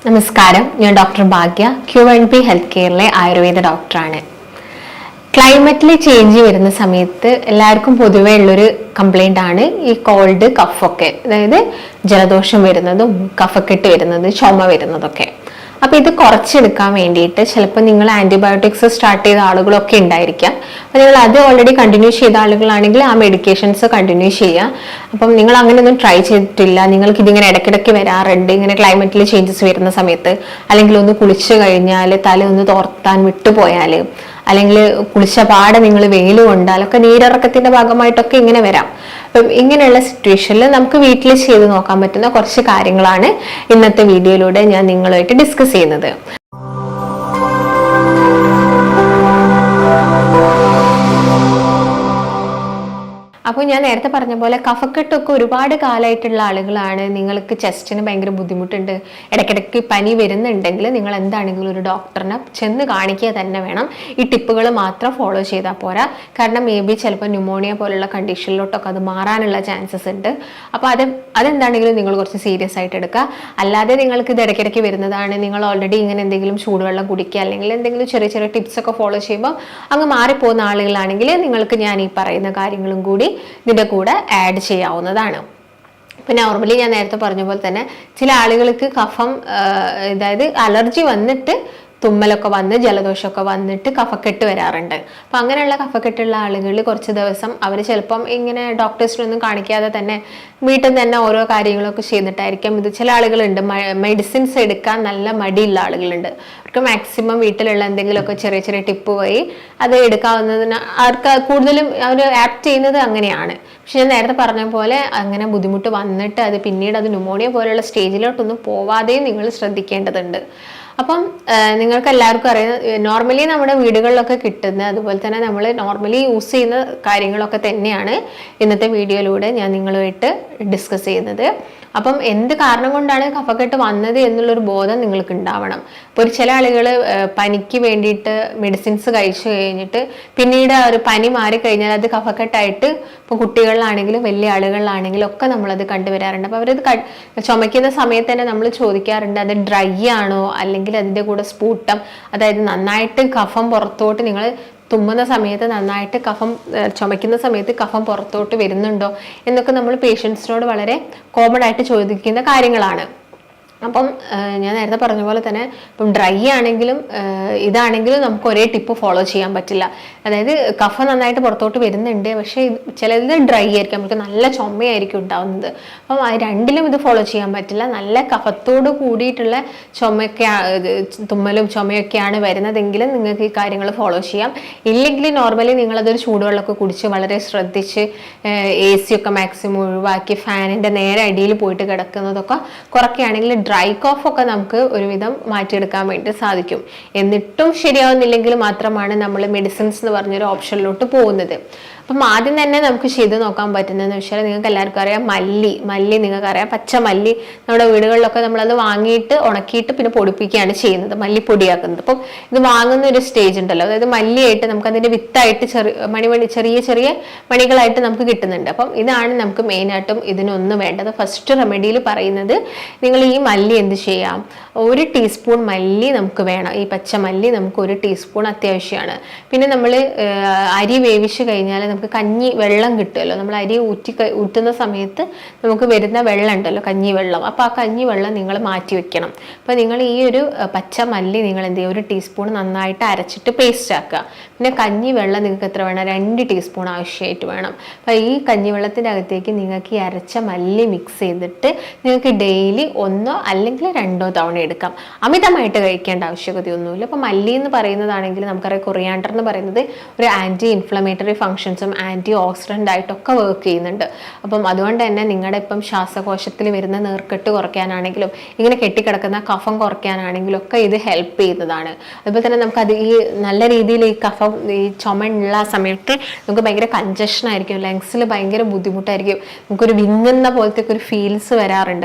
നമസ്കാരം, ഞാൻ ഡോക്ടർ ഭാഗ്യ, Q&P health കെയറിലെ Ayurveda ഡോക്ടറാണ്. ക്ലൈമറ്റിൽ ചേഞ്ച് വരുന്ന സമയത്ത് എല്ലാവർക്കും പൊതുവേ ഉള്ളൊരു കംപ്ലൈന്റ് ആണ് ഈ കോൾഡ് കഫൊക്കെ, അതായത് ജലദോഷം വരുന്നതും കഫക്കെട്ട് വരുന്നതും ചുമ വരുന്നതൊക്കെ. അപ്പൊ ഇത് കുറച്ചെടുക്കാൻ വേണ്ടിയിട്ട് ചിലപ്പോൾ നിങ്ങൾ ആന്റിബയോട്ടിക്സ് സ്റ്റാർട്ട് ചെയ്ത ആളുകളൊക്കെ ഉണ്ടായിരിക്കാം. അപ്പൊ നിങ്ങൾ അത് ഓൾറെഡി കണ്ടിന്യൂ ചെയ്ത ആളുകളാണെങ്കിൽ ആ മെഡിക്കേഷൻസ് കണ്ടിന്യൂ ചെയ്യുക. അപ്പം നിങ്ങൾ അങ്ങനെയൊന്നും ട്രൈ ചെയ്തിട്ടില്ല, നിങ്ങൾക്ക് ഇതിങ്ങനെ ഇടയ്ക്കിടയ്ക്ക് വരാറുണ്ട്, ഇങ്ങനെ ക്ലൈമറ്റിൽ ചേഞ്ചസ് വരുന്ന സമയത്ത്, അല്ലെങ്കിൽ ഒന്ന് കുളിച്ചു കഴിഞ്ഞാൽ തല ഒന്ന് തോർത്താൻ വിട്ടുപോയാൽ, അല്ലെങ്കിൽ കുളിച്ച പാടെ നിങ്ങൾ വെയിൽ കൊണ്ടാലൊക്കെ നീരിറക്കത്തിന്റെ ഭാഗമായിട്ടൊക്കെ ഇങ്ങനെ വരാം. അപ്പം ഇങ്ങനെയുള്ള സിറ്റുവേഷനിൽ നമുക്ക് വീട്ടിൽ ചെയ്ത് നോക്കാൻ പറ്റുന്ന കുറച്ച് കാര്യങ്ങളാണ് ഇന്നത്തെ വീഡിയോയിലൂടെ ഞാൻ നിങ്ങളുമായിട്ട് ഡിസ്കസ് ചെയ്യുന്നത്. അപ്പോൾ ഞാൻ നേരത്തെ പറഞ്ഞ പോലെ കഫക്കെട്ടൊക്കെ ഒരുപാട് കാലമായിട്ടുള്ള ആളുകളാണ്, നിങ്ങൾക്ക് ചെസ്റ്റിന് ഭയങ്കര ബുദ്ധിമുട്ടുണ്ട്, ഇടയ്ക്കിടയ്ക്ക് പനി വരുന്നുണ്ടെങ്കിൽ നിങ്ങൾ എന്താണെങ്കിലും ഒരു ഡോക്ടറിനെ ചെന്ന് കാണിക്കുക തന്നെ വേണം. ഈ ടിപ്പുകൾ മാത്രം ഫോളോ ചെയ്താൽ പോരാ. കാരണം മേ ബി ചിലപ്പോൾ ന്യൂമോണിയ പോലുള്ള കണ്ടീഷനിലോട്ടൊക്കെ അത് മാറാനുള്ള ചാൻസസ് ഉണ്ട്. അപ്പോൾ അതെന്താണെങ്കിലും നിങ്ങൾ കുറച്ച് സീരിയസ് ആയിട്ട് എടുക്കുക. അല്ലാതെ നിങ്ങൾക്ക് ഇത് ഇടയ്ക്കിടയ്ക്ക് വരുന്നതാണ്, നിങ്ങൾ ഓൾറെഡി ഇങ്ങനെ എന്തെങ്കിലും ചൂടുവെള്ളം കുടിക്കുക, അല്ലെങ്കിൽ എന്തെങ്കിലും ചെറിയ ചെറിയ ടിപ്സ് ഒക്കെ ഫോളോ ചെയ്യുമ്പോൾ അങ്ങ് മാറിപ്പോകുന്ന ആളുകളാണെങ്കിൽ നിങ്ങൾക്ക് ഞാൻ ഈ പറയുന്ന കാര്യങ്ങളും കൂടി ഇതിന്റെ കൂടെ ആഡ് ചെയ്യാവുന്നതാണ്. ഇപ്പൊ നോർമലി ഞാൻ നേരത്തെ പറഞ്ഞ പോലെ തന്നെ ചില ആളുകൾക്ക് കഫം, അതായത് അലർജി വന്നിട്ട് തുമ്മലൊക്കെ വന്ന് ജലദോഷമൊക്കെ വന്നിട്ട് കഫക്കെട്ട് വരാറുണ്ട്. അപ്പൊ അങ്ങനെയുള്ള കഫക്കെട്ടുള്ള ആളുകൾ കുറച്ച് ദിവസം അവർ ചിലപ്പം ഇങ്ങനെ ഡോക്ടേഴ്സിനൊന്നും കാണിക്കാതെ തന്നെ വീട്ടിൽ തന്നെ ഓരോ കാര്യങ്ങളൊക്കെ ചെയ്തിട്ടായിരിക്കും ഇത്. ചില ആളുകളുണ്ട് മെഡിസിൻസ് എടുക്കാൻ നല്ല മടിയുള്ള ആളുകളുണ്ട്, അവർക്ക് മാക്സിമം വീട്ടിലുള്ള എന്തെങ്കിലുമൊക്കെ ചെറിയ ചെറിയ ടിപ്പ് വഴി അത് എടുക്കാവുന്നതിന് അവർക്ക് കൂടുതലും അവർ ആപ്റ്റ് ചെയ്യുന്നത് അങ്ങനെയാണ്. പക്ഷെ ഞാൻ നേരത്തെ പറഞ്ഞ പോലെ അങ്ങനെ ബുദ്ധിമുട്ട് വന്നിട്ട് അത് പിന്നീട് അത് ന്യൂമോണിയ പോലെയുള്ള സ്റ്റേജിലോട്ടൊന്നും പോവാതെയും നിങ്ങൾ ശ്രദ്ധിക്കേണ്ടതുണ്ട്. അപ്പം നിങ്ങൾക്ക് എല്ലാവർക്കും അറിയാം, നോർമലി നമ്മുടെ വീടുകളിലൊക്കെ കിട്ടുന്ന അതുപോലെ തന്നെ നമ്മൾ നോർമലി യൂസ് ചെയ്യുന്ന കാര്യങ്ങളൊക്കെ തന്നെയാണ് ഇന്നത്തെ വീഡിയോയിലൂടെ ഞാൻ നിങ്ങളുമായിട്ട് ഡിസ്കസ് ചെയ്യുന്നത്. അപ്പം എന്ത് കാരണം കൊണ്ടാണ് കഫക്കെട്ട് വന്നത് എന്നുള്ളൊരു ബോധം നിങ്ങൾക്ക് ഉണ്ടാവണം. ഇപ്പോൾ ചില ആളുകൾ പനിക്ക് വേണ്ടിയിട്ട് മെഡിസിൻസ് കഴിച്ചു കഴിഞ്ഞിട്ട് പിന്നീട് ഒരു പനി മാറിക്കഴിഞ്ഞാൽ അത് കഫക്കെട്ടായിട്ട്, ഇപ്പോൾ കുട്ടികളിലാണെങ്കിലും വലിയ ആളുകളിലാണെങ്കിലും ഒക്കെ നമ്മളത് കണ്ടുവരാറുണ്ട്. അപ്പോൾ അവരത് ചുമയ്ക്കുന്ന സമയത്ത് തന്നെ നമ്മൾ ചോദിക്കാറുണ്ട്, അത് ഡ്രൈ ആണോ അല്ലെങ്കിൽ അതിൻ്റെ കൂടെ സ്ഫൂട്ടം, അതായത് നന്നായിട്ട് കഫം പുറത്തോട്ട്, നിങ്ങൾ തുമ്മുന്ന സമയത്ത് നന്നായിട്ട് കഫം, ചുമയ്ക്കുന്ന സമയത്ത് കഫം പുറത്തോട്ട് വരുന്നുണ്ടോ എന്നൊക്കെ നമ്മൾ പേഷ്യൻസിനോട് വളരെ കോമൺ ആയിട്ട് ചോദിക്കുന്ന കാര്യങ്ങളാണ്. അപ്പം ഞാൻ നേരത്തെ പറഞ്ഞ പോലെ തന്നെ ഇപ്പം ഡ്രൈ ആണെങ്കിലും ഇതാണെങ്കിലും നമുക്ക് ഒരേ ടിപ്പ് ഫോളോ ചെയ്യാൻ പറ്റില്ല. അതായത് കഫം നന്നായിട്ട് പുറത്തോട്ട് വരുന്നുണ്ട്, പക്ഷേ ചിലത് ഡ്രൈ ആയിരിക്കും, നമുക്ക് നല്ല ചുമയായിരിക്കും ഉണ്ടാവുന്നത്. അപ്പം രണ്ടിലും ഇത് ഫോളോ ചെയ്യാൻ പറ്റില്ല. നല്ല കഫത്തോട് കൂടിയിട്ടുള്ള ചുമയൊക്കെ, തുമ്മലും ചുമയൊക്കെയാണ് വരുന്നതെങ്കിൽ നിങ്ങൾക്ക് ഈ കാര്യങ്ങൾ ഫോളോ ചെയ്യാം. ഇല്ലെങ്കിൽ നോർമലി നിങ്ങളതൊരു ചൂടുവെള്ളമൊക്കെ കുടിച്ച് വളരെ ശ്രദ്ധിച്ച് AC ഒക്കെ മാക്സിമം ഒഴിവാക്കി ഫാനിൻ്റെ നേരെ അടിയിൽ പോയിട്ട് കിടക്കുന്നതൊക്കെ കുറയ്ക്കുകയാണെങ്കിൽ ഡ്രൈ കോഫ് ഒക്കെ നമുക്ക് ഒരുവിധം മാറ്റിയെടുക്കാൻ വേണ്ടി സാധിക്കും. എന്നിട്ടും ശരിയാവുന്നില്ലെങ്കിൽ മാത്രമാണ് നമ്മൾ മെഡിസിൻസ് എന്ന് പറഞ്ഞൊരു ഓപ്ഷനിലോട്ട് പോകുന്നത്. അപ്പം ആദ്യം തന്നെ നമുക്ക് ചെയ്ത് നോക്കാൻ പറ്റുന്നതെന്ന് വെച്ചാൽ, നിങ്ങൾക്ക് എല്ലാവർക്കും അറിയാം മല്ലി നിങ്ങൾക്കറിയാം, പച്ച മല്ലി നമ്മുടെ വീടുകളിലൊക്കെ നമ്മളത് വാങ്ങിയിട്ട് ഉണക്കിയിട്ട് പിന്നെ പൊടിപ്പിക്കുകയാണ് ചെയ്യുന്നത്, മല്ലിപ്പൊടിയാക്കുന്നത്. അപ്പം ഇത് വാങ്ങുന്ന ഒരു സ്റ്റേജ് ഉണ്ടല്ലോ, അതായത് മല്ലിയായിട്ട് നമുക്ക് അതിൻ്റെ വിത്തായിട്ട് ചെറിയ ചെറിയ മണികളായിട്ട് നമുക്ക് കിട്ടുന്നുണ്ട്. അപ്പം ഇതാണ് നമുക്ക് മെയിനായിട്ടും ഇതിനൊന്നും വേണ്ടത്. ഫസ്റ്റ് റെമഡിയിൽ പറയുന്നത്, നിങ്ങൾ ഈ മല്ലി എന്ത് ചെയ്യാം, 1 ടീസ്പൂൺ മല്ലി നമുക്ക് വേണം. ഈ പച്ച മല്ലി നമുക്ക് 1 ടീസ്പൂൺ അത്യാവശ്യമാണ്. പിന്നെ നമ്മൾ അരി വേവിച്ച് കഴിഞ്ഞാൽ നമുക്ക് കഞ്ഞി വെള്ളം കിട്ടുമല്ലോ, നമ്മൾ അരി ഊറ്റുന്ന സമയത്ത് നമുക്ക് വരുന്ന വെള്ളം ഉണ്ടല്ലോ, കഞ്ഞി വെള്ളം. അപ്പോൾ ആ കഞ്ഞി വെള്ളം നിങ്ങൾ മാറ്റി വെക്കണം. അപ്പോൾ നിങ്ങൾ ഈ ഒരു പച്ച മല്ലി നിങ്ങൾ എന്ത് ചെയ്യുക, 1 ടീസ്പൂൺ നന്നായിട്ട് അരച്ചിട്ട് പേസ്റ്റ് ആക്കുക. പിന്നെ കഞ്ഞി വെള്ളം നിങ്ങൾക്ക് എത്ര വേണം, 2 ടീസ്പൂൺ ആവശ്യമായിട്ട് വേണം. അപ്പോൾ ഈ കഞ്ഞിവെള്ളത്തിൻ്റെ അകത്തേക്ക് നിങ്ങൾക്ക് ഈ അരച്ച മല്ലി മിക്സ് ചെയ്തിട്ട് നിങ്ങൾക്ക് ഡെയിലി 1 അല്ലെങ്കിൽ 2 തവണ എടുക്കാം. അമിതമായിട്ട് കഴിക്കേണ്ട ആവശ്യകതയൊന്നുമില്ല. അപ്പോൾ മല്ലി എന്ന് പറയുന്നതാണെങ്കിൽ നമുക്കറിയാം, കൊറിയാണ്ടർ എന്ന് പറയുന്നത് ഒരു ആൻറ്റി ഇൻഫ്ലമേറ്ററി ഫങ്ഷൻസും ആൻറ്റി ഓക്സിഡൻ്റ് ആയിട്ടൊക്കെ വർക്ക് ചെയ്യുന്നുണ്ട്. അപ്പം അതുകൊണ്ട് തന്നെ നിങ്ങളുടെ ഇപ്പം ശ്വാസകോശത്തിൽ വരുന്ന നീർക്കെട്ട് കുറയ്ക്കാനാണെങ്കിലും ഇങ്ങനെ കെട്ടിക്കിടക്കുന്ന കഫം കുറയ്ക്കാനാണെങ്കിലും ഒക്കെ ഇത് ഹെൽപ്പ് ചെയ്യുന്നതാണ്. അതുപോലെ തന്നെ നമുക്കത് ഈ നല്ല രീതിയിൽ ഈ കഫം, ഈ ചുമ ഉള്ള സമയത്ത് നമുക്ക് ഭയങ്കര കൺജഷൻ ആയിരിക്കും, ലങ്സിൽ ഭയങ്കര ബുദ്ധിമുട്ടായിരിക്കും, നമുക്കൊരു വിങ്ങുന്ന പോലത്തെ ഒരു ഫീലിങ്സ്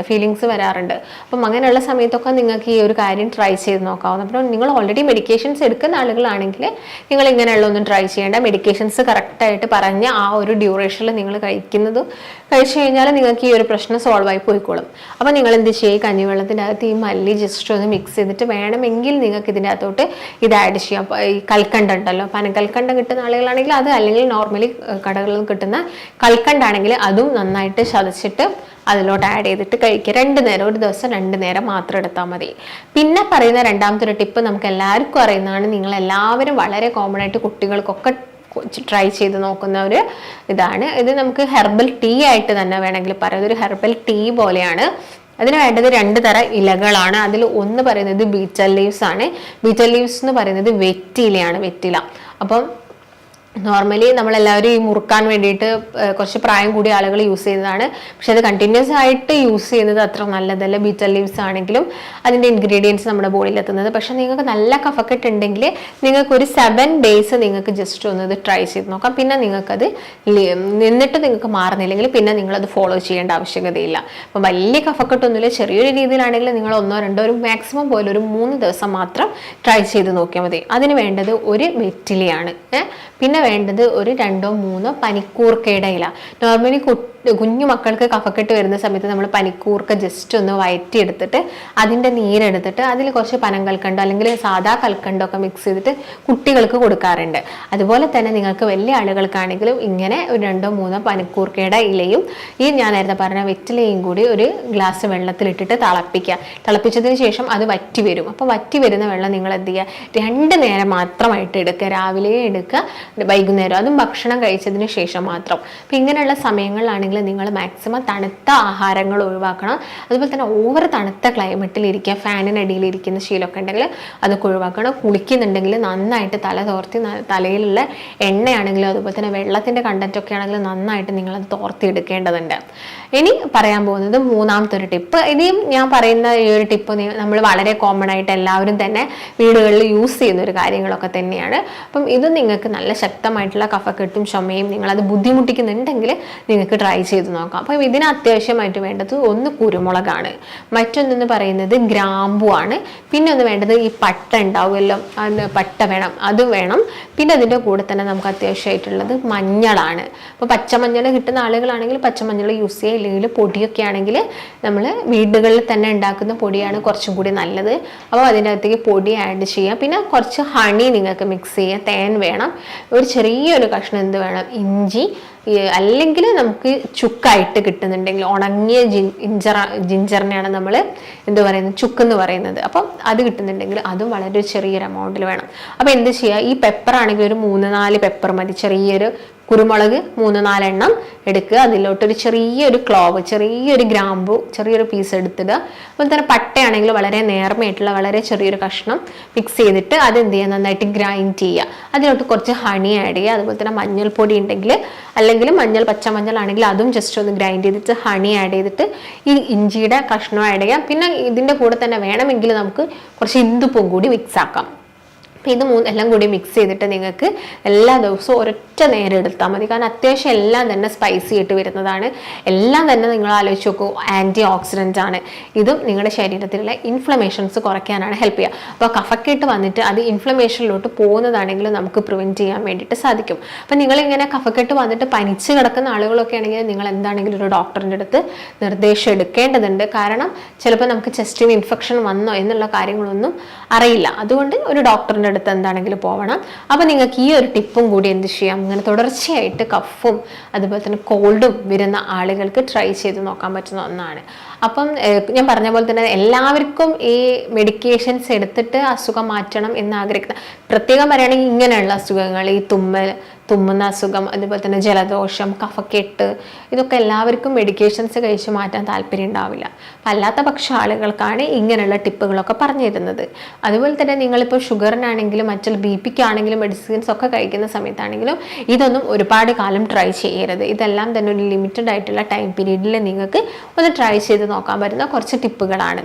വരാറുണ്ട്. അപ്പം അങ്ങനെയുള്ള സമയത്തൊക്കെ നിങ്ങൾക്ക് ഈ ഒരു കാര്യം ട്രൈ ചെയ്ത് നോക്കാവുന്ന. അപ്പോൾ നിങ്ങൾ ഓൾറെഡി മെഡിക്കേഷൻസ് എടുക്കുന്ന ആളുകളാണെങ്കിൽ നിങ്ങൾ ഇങ്ങനെയുള്ള ഒന്നും ട്രൈ ചെയ്യേണ്ട. മെഡിക്കേഷൻസ് കറക്റ്റായിട്ട് പറഞ്ഞ ആ ഒരു ഡ്യൂറേഷനിൽ നിങ്ങൾ കഴിച്ചു കഴിഞ്ഞാൽ നിങ്ങൾക്ക് ഈ ഒരു പ്രശ്നം സോൾവ് ആയി പോയിക്കോളും. അപ്പോൾ നിങ്ങൾ എന്ത് ചെയ്യുക, കഞ്ഞിവെള്ളത്തിൻ്റെ അകത്ത് ഈ മല്ലി ജസ്റ്റ് ഒന്ന് മിക്സ് ചെയ്തിട്ട് വേണമെങ്കിൽ നിങ്ങൾക്ക് ഇതിൻ്റെ അകത്തോട്ട് ഇത് ആഡ് ചെയ്യാം. ഈ കൽക്കണ്ട ഉണ്ടല്ലോ, പനക്കൽക്കണ്ട കിട്ടുന്ന ആളുകളാണെങ്കിൽ അത്, അല്ലെങ്കിൽ നോർമലി കടകളിൽ കിട്ടുന്ന കൽക്കണ്ടാണെങ്കിൽ അതും നന്നായിട്ട് ചതച്ചിട്ട് അതിലോട്ട് ആഡ് ചെയ്തിട്ട് കഴിക്കുക. 2 നേരം, ഒരു ദിവസം 2 നേരം മാത്രം എടുത്താൽ മതി. പിന്നെ പറയുന്ന രണ്ടാമത്തെ ഒരു ടിപ്പ് നമുക്ക് എല്ലാവർക്കും അറിയുന്നതാണ്. നിങ്ങളെല്ലാവരും വളരെ കോമൺ ആയിട്ട് കുട്ടികൾക്കൊക്കെ ട്രൈ ചെയ്ത് നോക്കുന്ന ഒരു ഇതാണ്. ഇത് നമുക്ക് ഹെർബൽ ടീ ആയിട്ട് തന്നെ വേണമെങ്കിൽ പറയാം. ഇതൊരു ഹെർബൽ ടീ പോലെയാണ്. അതിന് വേണ്ടത് 2 തരം ഇലകളാണ്. അതിൽ ഒന്ന് പറയുന്നത് ബീറ്റൽ ലീവ്സ് ആണ്. ബീറ്റൽ ലീവ്സ് എന്ന് പറയുന്നത് വെറ്റിലയാണ്, വെറ്റില. അപ്പം നോർമലി നമ്മളെല്ലാവരും ഈ മുറുക്കാൻ വേണ്ടിയിട്ട് കുറച്ച് പ്രായം കൂടിയ ആളുകൾ യൂസ് ചെയ്യുന്നതാണ്. പക്ഷെ അത് കണ്ടിന്യൂസ് ആയിട്ട് യൂസ് ചെയ്യുന്നത് അത്ര നല്ലതല്ല. ബീറ്റൽ ലീവ്സ് ആണെങ്കിലും അതിൻ്റെ ഇൻഗ്രീഡിയൻസ് നമ്മുടെ ബോഡിയിൽ എത്തുന്നത്. പക്ഷെ നിങ്ങൾക്ക് നല്ല കഫക്കെട്ട് ഉണ്ടെങ്കിൽ നിങ്ങൾക്ക് ഒരു 7 days നിങ്ങൾക്ക് ജസ്റ്റ് ഒന്ന് ഇത് ട്രൈ ചെയ്ത് നോക്കാം. പിന്നെ നിങ്ങൾക്കത് നിന്നിട്ട് നിങ്ങൾക്ക് മാറുന്നില്ലെങ്കിൽ പിന്നെ നിങ്ങളത് ഫോളോ ചെയ്യേണ്ട ആവശ്യകതയില്ല. അപ്പം വലിയ കഫക്കെട്ടൊന്നുമില്ല, ചെറിയൊരു രീതിയിലാണെങ്കിൽ നിങ്ങൾ 1 2 ഒരു മാക്സിമം പോലെ ഒരു 3 ദിവസം മാത്രം ട്രൈ ചെയ്ത് നോക്കിയാൽ മതി. അതിന് വേണ്ടത് ഒരു വെറ്റിലയാണ്. പിന്നെ വേണ്ടത് ഒരു 2 3 പനിക്കൂർക്കയുടെ ഇല. നോർമലി കുഞ്ഞു മക്കൾക്ക് കഫക്കെട്ട് വരുന്ന സമയത്ത് നമ്മൾ പനിക്കൂർക്ക ജസ്റ്റ് ഒന്ന് വയറ്റിയെടുത്തിട്ട് അതിൻ്റെ നീരെടുത്തിട്ട് അതിൽ കുറച്ച് പനങ്കൽക്കണ്ടോ അല്ലെങ്കിൽ സാധാ കൽക്കണ്ടോ ഒക്കെ മിക്സ് ചെയ്തിട്ട് കുട്ടികൾക്ക് കൊടുക്കാറുണ്ട്. അതുപോലെ തന്നെ നിങ്ങൾക്ക് വലിയ ആളുകൾക്കാണെങ്കിലും ഇങ്ങനെ ഒരു 2 3 പനിക്കൂർക്കയുടെ ഇലയും ഈ ഞാൻ നേരത്തെ പറഞ്ഞ വെറ്റിലയും കൂടി ഒരു ഗ്ലാസ് വെള്ളത്തിലിട്ടിട്ട് തിളപ്പിക്കുക. തിളപ്പിച്ചതിന് ശേഷം അത് വറ്റി വരും. അപ്പോൾ വറ്റി വരുന്ന വെള്ളം നിങ്ങൾ എന്ത് ചെയ്യുക, 2 നേരം മാത്രമായിട്ട് എടുക്കുക. രാവിലെ എടുക്കുക, വൈകുന്നേരം, അതും ഭക്ഷണം കഴിച്ചതിന് ശേഷം മാത്രം. അപ്പം ഇങ്ങനെയുള്ള സമയങ്ങളിലാണെങ്കിൽ നിങ്ങൾ മാക്സിമം തണുത്ത ആഹാരങ്ങൾ ഒഴിവാക്കണം. അതുപോലെ തന്നെ ഓവർ തണുത്ത ക്ലൈമറ്റിൽ ഇരിക്കുക, ഫാനിനടിയിൽ ഇരിക്കുന്ന ശീലമൊക്കെ ഉണ്ടെങ്കിൽ അതൊക്കെ ഒഴിവാക്കണം. കുളിക്കുന്നുണ്ടെങ്കിൽ നന്നായിട്ട് തല തോർത്തി, തലയിലുള്ള എണ്ണയാണെങ്കിലും അതുപോലെ തന്നെ വെള്ളത്തിൻ്റെ കണ്ടൻറ്റൊക്കെ ആണെങ്കിലും നന്നായിട്ട് നിങ്ങളത് തോർത്തി എടുക്കേണ്ടതുണ്ട്. ഇനി പറയാൻ പോകുന്നത് 3ാമത്തെ ഒരു ടിപ്പ്. ഇനിയും ഞാൻ പറയുന്ന ഈ ഒരു ടിപ്പ് നമ്മൾ വളരെ കോമൺ ആയിട്ട് എല്ലാവരും തന്നെ വീടുകളിൽ യൂസ് ചെയ്യുന്ന ഒരു കാര്യങ്ങളൊക്കെ തന്നെയാണ്. അപ്പം ഇത് നിങ്ങൾക്ക് നല്ല ശക്തമായിട്ടുള്ള കഫക്കെട്ടും ചുമയും നിങ്ങളത് ബുദ്ധിമുട്ടിക്കുന്നുണ്ടെങ്കിൽ നിങ്ങൾക്ക് ട്രൈ ചെയ്ത് നോക്കാം. അപ്പം ഇതിന് അത്യാവശ്യമായിട്ട് വേണ്ടത് ഒന്ന് കുരുമുളകാണ്, മറ്റൊന്നെന്ന് പറയുന്നത് ഗ്രാമ്പു ആണ്, പിന്നെ ഒന്ന് വേണ്ടത് ഈ പട്ട ഉണ്ടാവുമല്ലോ, പട്ട വേണം, അത് വേണം. പിന്നെ അതിൻ്റെ കൂടെ തന്നെ നമുക്ക് അത്യാവശ്യമായിട്ടുള്ളത് മഞ്ഞളാണ്. അപ്പോൾ പച്ചമഞ്ഞൾ കിട്ടുന്ന ആളുകളാണെങ്കിൽ പച്ചമഞ്ഞൾ യൂസ് ചെയ്യുക, ഇല്ലെങ്കിൽ പൊടിയൊക്കെ ആണെങ്കിൽ നമ്മൾ വീടുകളിൽ തന്നെ ഉണ്ടാക്കുന്ന പൊടിയാണ് കുറച്ചും കൂടി നല്ലത്. അപ്പോൾ അതിൻ്റെ അകത്തേക്ക് പൊടി ആഡ് ചെയ്യുക. പിന്നെ കുറച്ച് ഹണി നിങ്ങൾക്ക് മിക്സ് ചെയ്യുക, തേൻ വേണം, ഒരു ചെറിയൊരു കഷ്ണം എന്ത് വേണം, ഇഞ്ചി, അല്ലെങ്കിൽ നമുക്ക് ചുക്കായിട്ട് കിട്ടുന്നുണ്ടെങ്കിൽ ഉണങ്ങിയ ജിഞ്ചറിനെയാണ് നമ്മൾ എന്ത് പറയുന്നത്, ചുക്കെന്ന് പറയുന്നത്. അപ്പം അത് കിട്ടുന്നുണ്ടെങ്കിൽ അതും വളരെ ചെറിയൊരു എമൗണ്ടിൽ വേണം. അപ്പോൾ എന്ത് ചെയ്യുക, ഈ പെപ്പർ ആണെങ്കിൽ ഒരു 3 4 പെപ്പർ മതി. ചെറിയൊരു കുരുമുളക് 3 4 എണ്ണം എടുക്കുക. അതിലോട്ടൊരു ചെറിയൊരു ക്ലോവ്, ചെറിയൊരു ഗ്രാമ്പു, ചെറിയൊരു പീസ് എടുത്തിടുക. അതുപോലെ തന്നെ പട്ടയാണെങ്കിൽ വളരെ നേർമയായിട്ടുള്ള വളരെ ചെറിയൊരു കഷ്ണം മിക്സ് ചെയ്തിട്ട് അത് എന്ത് ചെയ്യുക, നന്നായിട്ട് ഗ്രൈൻഡ് ചെയ്യുക. അതിലോട്ട് കുറച്ച് ഹണി ആഡ് ചെയ്യുക. അതുപോലെ തന്നെ മഞ്ഞൾപ്പൊടി ഉണ്ടെങ്കിൽ, അല്ലെങ്കിൽ പച്ചമഞ്ഞൾ ആണെങ്കിൽ അതും ജസ്റ്റ് ഒന്ന് ഗ്രൈൻഡ് ചെയ്തിട്ട് ഹണി ആഡ് ചെയ്തിട്ട് ഈ ഇഞ്ചിയുടെ കഷ്ണം ആഡ് ചെയ്യാം. പിന്നെ ഇതിൻ്റെ കൂടെ തന്നെ വേണമെങ്കിൽ നമുക്ക് കുറച്ച് ഇന്ദുപ്പും കൂടി മിക്സ് ആക്കാം. ഇത് എല്ലാം കൂടി മിക്സ് ചെയ്തിട്ട് നിങ്ങൾക്ക് എല്ലാ ദിവസവും ഒരൊറ്റ നേരം എടുത്താൽ മതി. കാരണം അത്യാവശ്യം എല്ലാം തന്നെ സ്പൈസി ആയിട്ട് വരുന്നതാണ്. എല്ലാം തന്നെ നിങ്ങൾ ആലോചിച്ച് നോക്കൂ, ആൻറ്റി ഓക്സിഡൻ്റ് ആണ്. ഇതും നിങ്ങളുടെ ശരീരത്തിലുള്ള ഇൻഫ്ലമേഷൻസ് കുറയ്ക്കാനാണ് ഹെൽപ്പ് ചെയ്യുക. അപ്പോൾ കഫക്കെട്ട് വന്നിട്ട് അത് ഇൻഫ്ലമേഷനിലോട്ട് പോകുന്നതാണെങ്കിൽ നമുക്ക് പ്രിവെൻറ്റ് ചെയ്യാൻ വേണ്ടിയിട്ട് സാധിക്കും. അപ്പോൾ നിങ്ങളിങ്ങനെ കഫക്കെട്ട് വന്നിട്ട് പനിച്ച് കിടക്കുന്ന ആളുകളൊക്കെ ആണെങ്കിൽ നിങ്ങൾ എന്താണെങ്കിലും ഒരു ഡോക്ടറിൻ്റെ അടുത്ത് നിർദ്ദേശം എടുക്കേണ്ടതുണ്ട്. കാരണം ചിലപ്പോൾ നമുക്ക് ചെസ്റ്റിന് ഇൻഫെക്ഷൻ വന്നോ എന്നുള്ള കാര്യങ്ങളൊന്നും അറിയില്ല. അതുകൊണ്ട് ഒരു ഡോക്ടറിൻ്റെ അടുത്ത് എന്താണെങ്കിലും പോകണം. അപ്പോൾ നിങ്ങൾക്ക് ഈ ഒരു ടിപ്പും കൂടി എന്ത് ചെയ്യാം, ഇങ്ങനെ തുടർച്ചയായിട്ട് കഫും അതുപോലെ തന്നെ കോൾഡും വരുന്ന ആളുകൾക്ക് ട്രൈ ചെയ്ത് നോക്കാൻ പറ്റുന്ന ഒന്നാണ്. അപ്പം ഞാൻ പറഞ്ഞ പോലെ തന്നെ എല്ലാവർക്കും ഈ മെഡിക്കേഷൻസ് എടുത്തിട്ട് അസുഖം മാറ്റണം എന്ന് ആഗ്രഹിക്കുന്ന, പ്രത്യേകം പറയുകയാണെങ്കിൽ ഇങ്ങനെയുള്ള അസുഖങ്ങൾ, ഈ തുമ്മുന്ന അസുഖം, അതുപോലെ തന്നെ ജലദോഷം, കഫക്കെട്ട്, ഇതൊക്കെ എല്ലാവർക്കും മെഡിക്കേഷൻസ് കഴിച്ച് മാറ്റാൻ താല്പര്യം ഉണ്ടാവില്ല. അപ്പം അല്ലാത്ത പക്ഷം ആളുകൾക്കാണ് ഇങ്ങനെയുള്ള ടിപ്പുകളൊക്കെ പറഞ്ഞു തരുന്നത്. അതുപോലെ തന്നെ നിങ്ങളിപ്പോൾ ഷുഗറിനാണെങ്കിലും മറ്റുള്ള BP ആണെങ്കിലും മെഡിസിൻസ് ഒക്കെ കഴിക്കുന്ന സമയത്താണെങ്കിലും ഇതൊന്നും ഒരുപാട് കാലം ട്രൈ ചെയ്യരുത്. ഇതെല്ലാം തന്നെ ഒരു ലിമിറ്റഡ് ആയിട്ടുള്ള ടൈം പീരീഡിൽ നിങ്ങൾക്ക് ഒന്ന് ട്രൈ ചെയ്ത് നോക്കാൻ പറ്റുന്ന കുറച്ച് ടിപ്പുകളാണ്.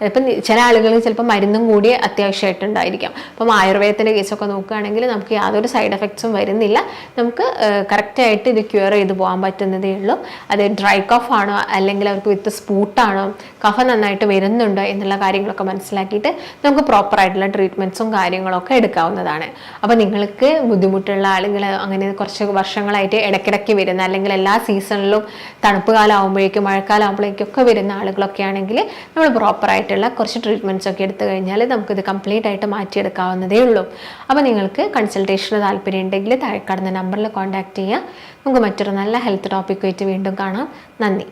ഇപ്പം ചില ആളുകൾ ചിലപ്പോൾ മരുന്നും കൂടി അത്യാവശ്യമായിട്ടുണ്ടായിരിക്കാം. അപ്പം ആയുർവേദത്തിൻ്റെ കേസൊക്കെ നോക്കുകയാണെങ്കിൽ നമുക്ക് യാതൊരു സൈഡ് എഫക്ട്സും വരുന്നില്ല. നമുക്ക് കറക്റ്റായിട്ട് ഇത് ക്യൂർ ചെയ്ത് പോകാൻ പറ്റുന്നതേ ഉള്ളൂ. അത് ഡ്രൈ കഫ് ആണോ അല്ലെങ്കിൽ അവർക്ക് വിത്ത് സ്പൂട്ടാണോ, കഫ നന്നായിട്ട് വരുന്നുണ്ടോ എന്നുള്ള കാര്യങ്ങളൊക്കെ മനസ്സിലാക്കിയിട്ട് നമുക്ക് പ്രോപ്പറായിട്ടുള്ള ട്രീറ്റ്മെൻറ്റ്സും കാര്യങ്ങളൊക്കെ എടുക്കാവുന്നതാണ്. അപ്പോൾ നിങ്ങൾക്ക് ബുദ്ധിമുട്ടുള്ള ആളുകൾ, അങ്ങനെ കുറച്ച് വർഷങ്ങളായിട്ട് ഇടയ്ക്കിടയ്ക്ക് വരുന്ന അല്ലെങ്കിൽ എല്ലാ സീസണിലും തണുപ്പ് കാലം ആകുമ്പോഴേക്കും മഴക്കാലം ആകുമ്പോഴേക്കൊക്കെ വരുന്ന ആളുകളൊക്കെ ആണെങ്കിൽ നമ്മൾ പ്രോപ്പറായിട്ടുള്ള കുറച്ച് ട്രീറ്റ്മെൻറ്റ്സ് ഒക്കെ എടുത്തു കഴിഞ്ഞാൽ നമുക്കിത് കംപ്ലീറ്റ് ആയിട്ട് മാറ്റിയെടുക്കാവുന്നതേ ഉള്ളൂ. അപ്പോൾ നിങ്ങൾക്ക് കൺസൾട്ടേഷന് താല്പര്യം ഉണ്ടെങ്കിൽ താഴെ കാണുന്ന നമ്പറിൽ കോൺടാക്ട് ചെയ്യുക. നമുക്ക് മറ്റൊരു നല്ല ഹെൽത്ത് ടോപ്പിക്കുമായിട്ട് വീണ്ടും കാണാം. നന്ദി.